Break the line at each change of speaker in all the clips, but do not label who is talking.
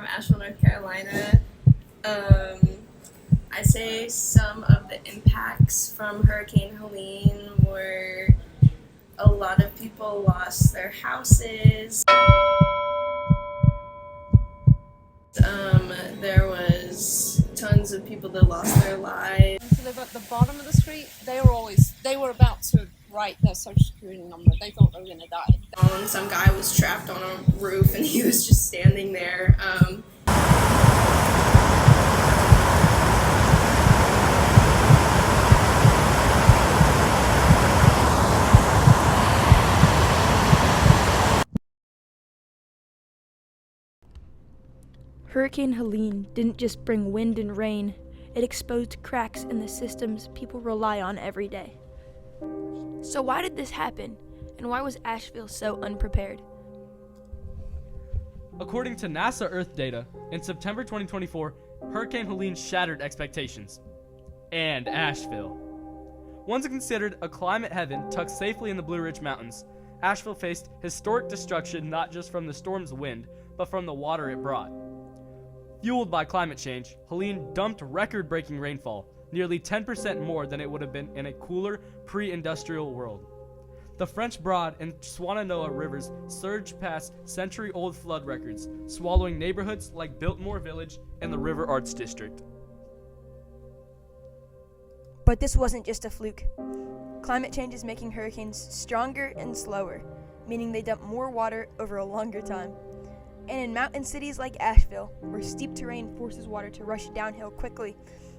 Asheville, North Carolina. I'd say some of the impacts from Hurricane Helene were a lot of people lost their houses. There was tons of people that lost their lives.
To live at the bottom of the street, they were about to write their social security number. They thought they were going to die.
Some guy was trapped on a roof and he was just standing there.
Hurricane Helene didn't just bring wind and rain, it exposed cracks in the systems people rely on every day. So why did this happen, and why was Asheville so unprepared?
According to NASA Earth data, in September 2024, Hurricane Helene shattered expectations. And Asheville. Once considered a climate heaven tucked safely in the Blue Ridge Mountains, Asheville faced historic destruction not just from the storm's wind, but from the water it brought. Fueled by climate change, Helene dumped record-breaking rainfall, nearly 10% more than it would have been in a cooler, pre-industrial world. The French Broad and Swannanoa rivers surged past century-old flood records, swallowing neighborhoods like Biltmore Village and the River Arts District.
But this wasn't just a fluke. Climate change is making hurricanes stronger and slower, meaning they dump more water over a longer time. And in mountain cities like Asheville, where steep terrain forces water to rush downhill quickly,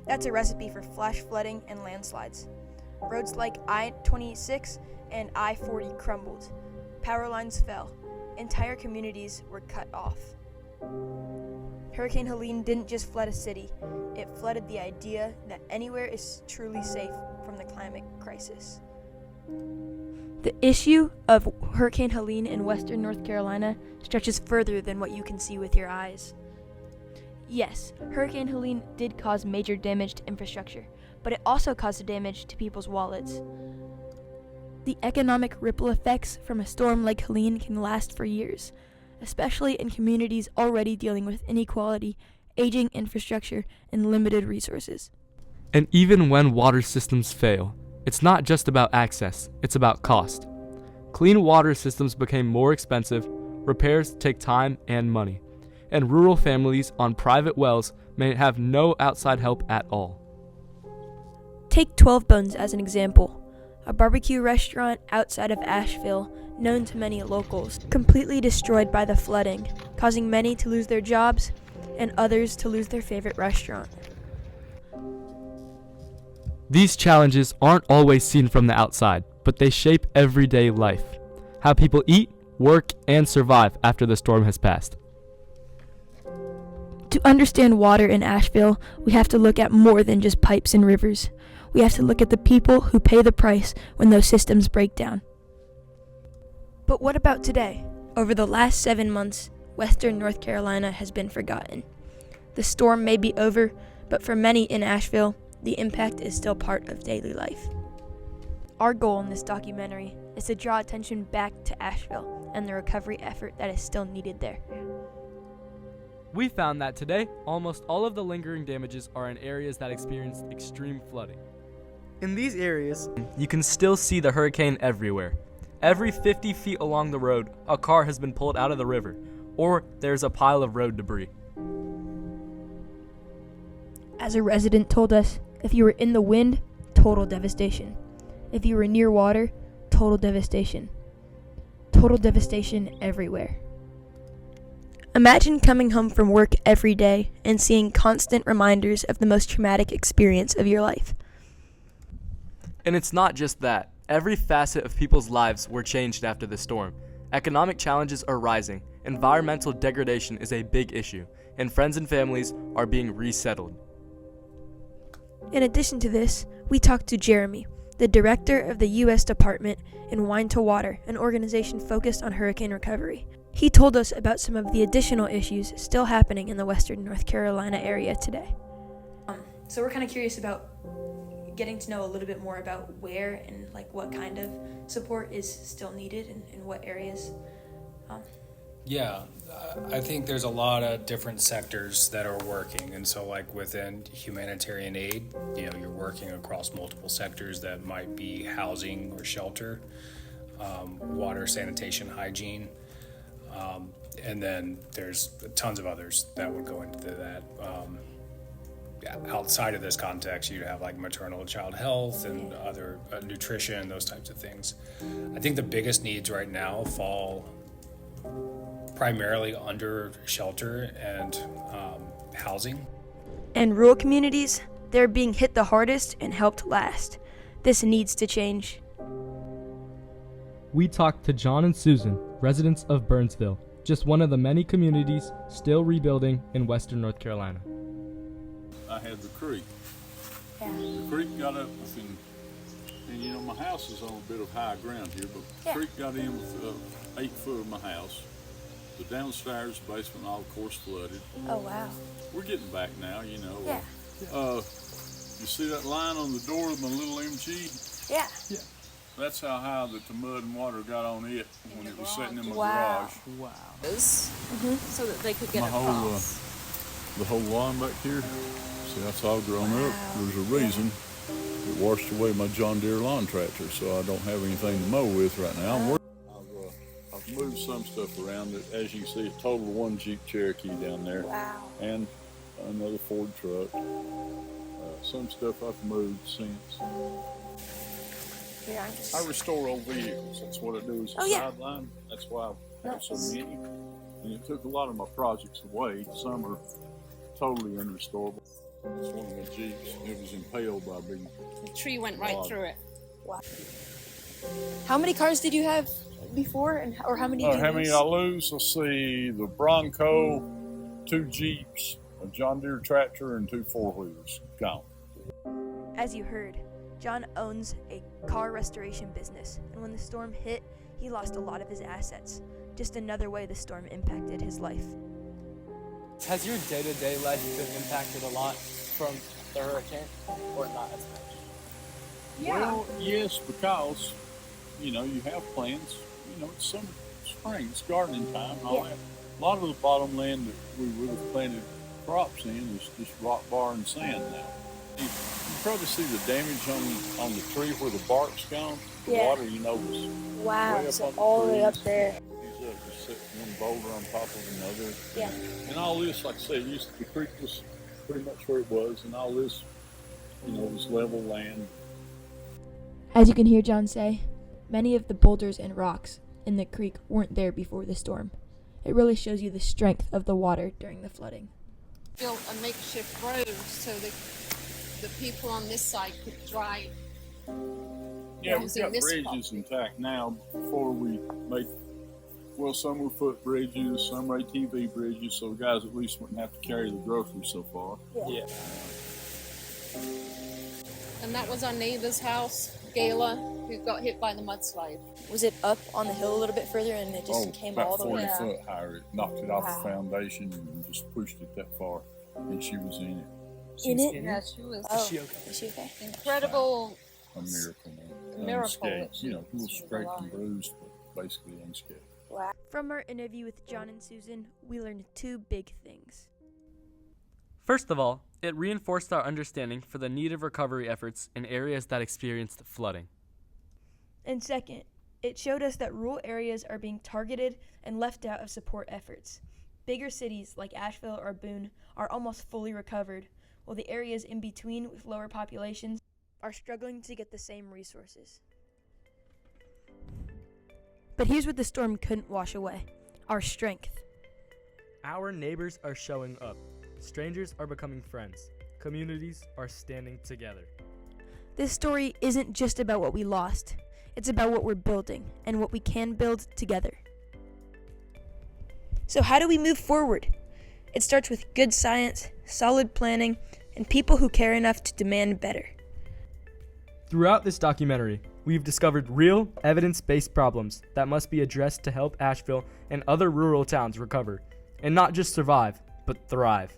that's a recipe for flash flooding and landslides. Roads like I-26 and I-40 crumbled. Power lines fell. Entire communities were cut off. Hurricane Helene didn't just flood a city, it flooded the idea that anywhere is truly safe from the climate crisis. The issue of Hurricane Helene in western North Carolina stretches further than what you can see with your eyes. Yes, Hurricane Helene did cause major damage to infrastructure, but it also caused damage to people's wallets. The economic ripple effects from a storm like Helene can last for years, especially in communities already dealing with inequality, aging infrastructure, and limited resources.
And even when water systems fail, it's not just about access, it's about cost. Clean water systems became more expensive, repairs take time and money, and rural families on private wells may have no outside help at all.
Take 12 Bones as an example, a barbecue restaurant outside of Asheville, known to many locals, completely destroyed by the flooding, causing many to lose their jobs and others to lose their favorite restaurant.
These challenges aren't always seen from the outside, but they shape everyday life, how people eat, work, and survive after the storm has passed.
To understand water in Asheville, we have to look at more than just pipes and rivers. We have to look at the people who pay the price when those systems break down. But what about today? Over the last 7 months, western North Carolina has been forgotten. The storm may be over, but for many in Asheville, the impact is still part of daily life. Our goal in this documentary is to draw attention back to Asheville and the recovery effort that is still needed there.
We found that today, almost all of the lingering damages are in areas that experienced extreme flooding. In these areas, you can still see the hurricane everywhere. Every 50 feet along the road, a car has been pulled out of the river, or there's a pile of road debris.
As a resident told us, if you were in the wind, total devastation. If you were near water, total devastation. Total devastation everywhere. Imagine coming home from work every day and seeing constant reminders of the most traumatic experience of your life.
And it's not just that. Every facet of people's lives were changed after the storm. Economic challenges are rising, environmental degradation is a big issue, and friends and families are being resettled.
In addition to this, we talked to Jeremy, the director of the U.S. Department in Wine to Water, an organization focused on hurricane recovery. He told us about some of the additional issues still happening in the western North Carolina area today. So we're kind of curious about getting to know a little bit more about where and what kind of support is still needed and in what areas.
Yeah, I think there's a lot of different sectors that are working. And so, like within humanitarian aid, you're working across multiple sectors that might be housing or shelter, water, sanitation, hygiene. And then there's tons of others that would go into that. Outside of this context, you'd have like maternal and child health and other nutrition, those types of things. I think the biggest needs right now fall primarily under shelter and housing.
And rural communities, they're being hit the hardest and helped last. This needs to change.
We talked to John and Susan, residents of Burnsville, just one of the many communities still rebuilding in western North Carolina.
I had the creek. Yeah. The creek got up within, and my house is on a bit of high ground here, but the creek got in with 8 foot of my house. The downstairs basement all, of course, flooded.
Oh, wow.
We're getting back now,
Yeah.
You see that line on the door of my little MG?
Yeah.
That's how high that the mud and water got on it when it was sitting in my
Wow.
garage.
Wow.
So that they could get
My whole,
across.
The whole lawn back here, see, that's all grown up. There's a reason. It washed away my John Deere lawn tractor, so I don't have anything to mow with right now. I've moved some stuff around. As you can see, a total of 1 Jeep Cherokee down there.
Wow.
And another Ford truck. Some stuff I've moved since.
Yeah,
I restore old vehicles. That's what I do as a sideline. That's why I have so many. And it took a lot of my projects away. Some are totally unrestorable. It's one of my Jeeps. It was impaled by a big
The tree went right through it.
Wow. How many cars did you have before, or how many?
How many I lose? Let's see. The Bronco, 2 Jeeps, a John Deere tractor, and 2 4-wheelers. Gone.
As you heard, John owns a car restoration business, and when the storm hit, he lost a lot of his assets. Just another way the storm impacted his life.
Has your day-to-day life been impacted a lot from the hurricane, or not as much?
Yeah.
Well, yes, because, you have plans. It's spring, it's gardening time and all that. A lot of the bottom land that we would have planted crops in is just rock bar and sand now. You probably see the damage on the tree where the bark's gone. The water, was
Wow,
way up
so
on the
all the way up
trees.
there.
These up just sitting one boulder on top of another.
Yeah.
And all this, like I said, the creek was pretty much where it was, and all this, was level land.
As you can hear John say, many of the boulders and rocks in the creek weren't there before the storm. It really shows you the strength of the water during the flooding.
Built a makeshift road so that the people on this side could drive.
Yeah, we've
using
got
this
bridges
property.
intact now. Before we made, some were foot bridges, some were ATV bridges, so the guys at least wouldn't have to carry the groceries so far.
Yeah.
And that was our neighbor's house, Gayla, who got hit by the mudslide.
Was it up on the hill a little bit further, and it just came
about
all the
40
way?
foot higher. It knocked it off
Wow.
the foundation and just pushed it that far, and she was in it.
In it?
Yeah, she was
Oh,
Is she okay?
is she okay?
incredible.
A miracle, man.
Miracle
Unscathed,
that she
a little
was
scraped and
alive.
bruised, but basically unscathed.
Wow.
From our interview with John and Susan, we learned 2 big things.
First of all, it reinforced our understanding for the need of recovery efforts in areas that experienced flooding.
And second, it showed us that rural areas are being targeted and left out of support efforts. Bigger cities like Asheville or Boone are almost fully recovered, while the areas in between with lower populations are struggling to get the same resources. But here's what the storm couldn't wash away: our strength.
Our neighbors are showing up. Strangers are becoming friends. Communities are standing together.
This story isn't just about what we lost. It's about what we're building and what we can build together. So how do we move forward? It starts with good science, solid planning, and people who care enough to demand better.
Throughout this documentary, we've discovered real, evidence-based problems that must be addressed to help Asheville and other rural towns recover, and not just survive, but thrive.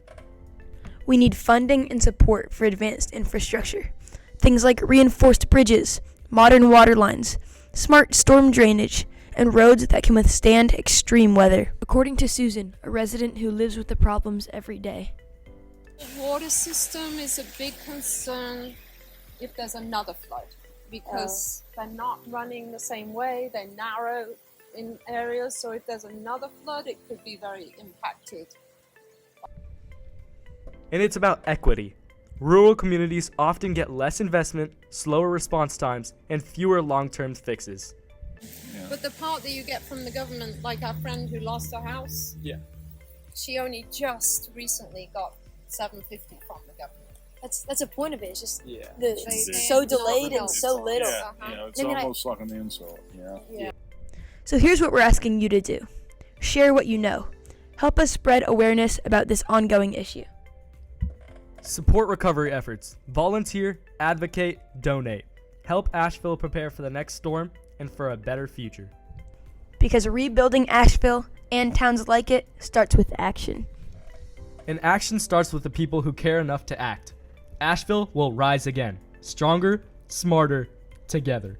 We need funding and support for advanced infrastructure. Things like reinforced bridges, modern water lines, smart storm drainage, and roads that can withstand extreme weather. According to Susan, a resident who lives with the problems every day.
The water system is a big concern if there's another flood because they're not running the same way, they're narrow in areas, so if there's another flood, it could be very impacted.
And it's about equity. Rural communities often get less investment, slower response times, and fewer long-term fixes.
But the part that you get from the government, like our friend who lost her house, she only just recently got $750 from the government.
That's a point of it. It's just
Yeah.
it's so delayed and so little.
Yeah, it's
I mean,
almost like an insult. Yeah.
So here's what we're asking you to do. Share what you know. Help us spread awareness about this ongoing issue.
Support recovery efforts. Volunteer, advocate, donate. Help Asheville prepare for the next storm and for a better future.
Because rebuilding Asheville and towns like it starts with action.
And action starts with the people who care enough to act. Asheville will rise again. Stronger, smarter, together.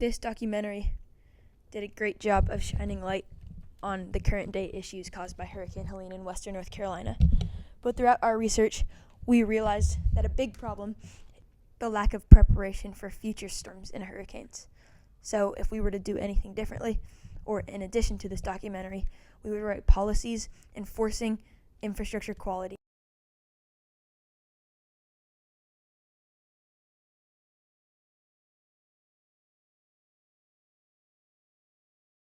This documentary did a great job of shining light on the current day issues caused by Hurricane Helene in western North Carolina. But throughout our research, we realized that a big problem, the lack of preparation for future storms and hurricanes. So if we were to do anything differently, or in addition to this documentary, we would write policies enforcing infrastructure quality.